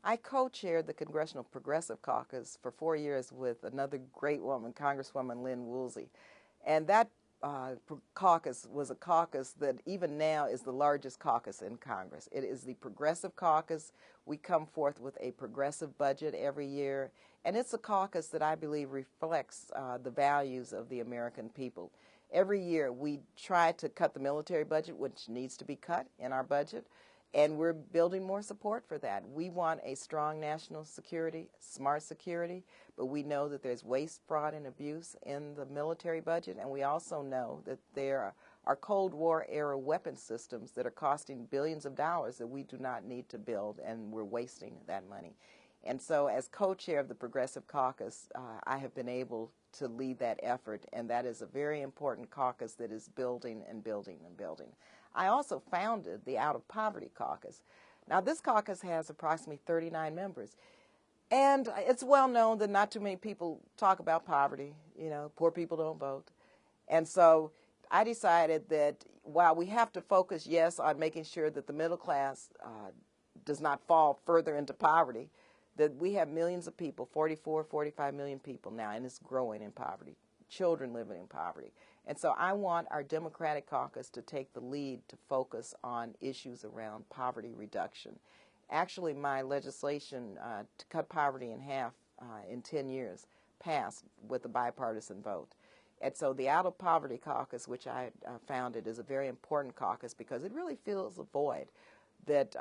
I co-chaired the Congressional Progressive Caucus for 4 years with another great woman, Congresswoman Lynn Woolsey. And that caucus was a caucus that even now is the largest caucus in Congress. It is the Progressive Caucus. We come forth with a progressive budget every year, and it's a caucus that I believe reflects the values of the American people. Every year we try to cut the military budget, which needs to be cut in our budget, and we're building more support for that. We want a strong national security, smart security, but we know that there's waste, fraud, and abuse in the military budget, and we also know that there are Cold War era weapon systems that are costing billions of dollars that we do not need to build, and we're wasting that money. And so as co-chair of the Progressive Caucus, I have been able to lead that effort, and that is a very important caucus that is building and building and building. I also founded the Out of Poverty Caucus. Now, this caucus has approximately 39 members, and it's well known that not too many people talk about poverty. You know, poor people don't vote. And so I decided that while we have to focus, yes, on making sure that the middle class does not fall further into poverty, that we have millions of people, 44, 45 million people now, and it's growing in poverty, children living in poverty. And so I want our Democratic caucus to take the lead to focus on issues around poverty reduction. Actually, my legislation to cut poverty in half in 10 years passed with a bipartisan vote. And so the Out of Poverty Caucus, which I founded, is a very important caucus because it really fills a void that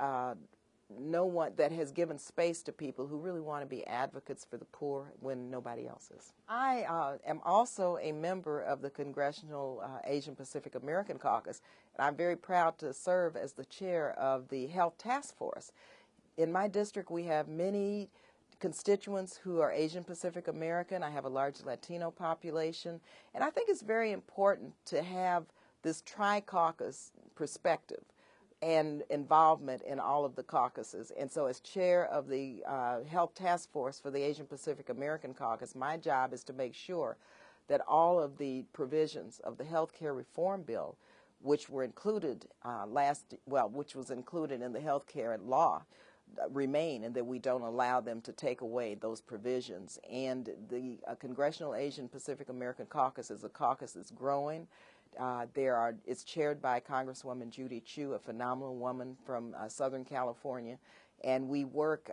no one that has given space to people who really want to be advocates for the poor when nobody else is. I am also a member of the Congressional Asian Pacific American Caucus, and I'm very proud to serve as the chair of the Health Task Force. In my district, we have many constituents who are Asian Pacific American. I have a large Latino population, and I think it's very important to have this tri-caucus perspective and involvement in all of the caucuses. And so as chair of the Health Task Force for the Asian Pacific American Caucus, my job is to make sure that all of the provisions of the health care reform bill, which were included which was included in the health care law, remain, and that we don't allow them to take away those provisions. And the Congressional Asian Pacific American Caucus is a caucus that's growing. It's chaired by Congresswoman Judy Chu, a phenomenal woman from Southern California, and we work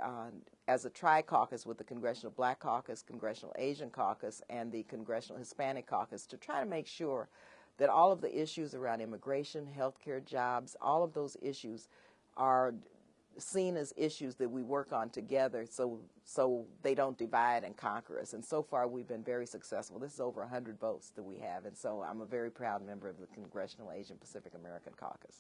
as a tri-caucus with the Congressional Black Caucus, Congressional Asian Caucus, and the Congressional Hispanic Caucus to try to make sure that all of the issues around immigration, healthcare, jobs, all of those issues are seen as issues that we work on together so they don't divide and conquer us. And so far we've been very successful. This is over 100 votes that we have, and so I'm a very proud member of the Congressional Asian Pacific American Caucus.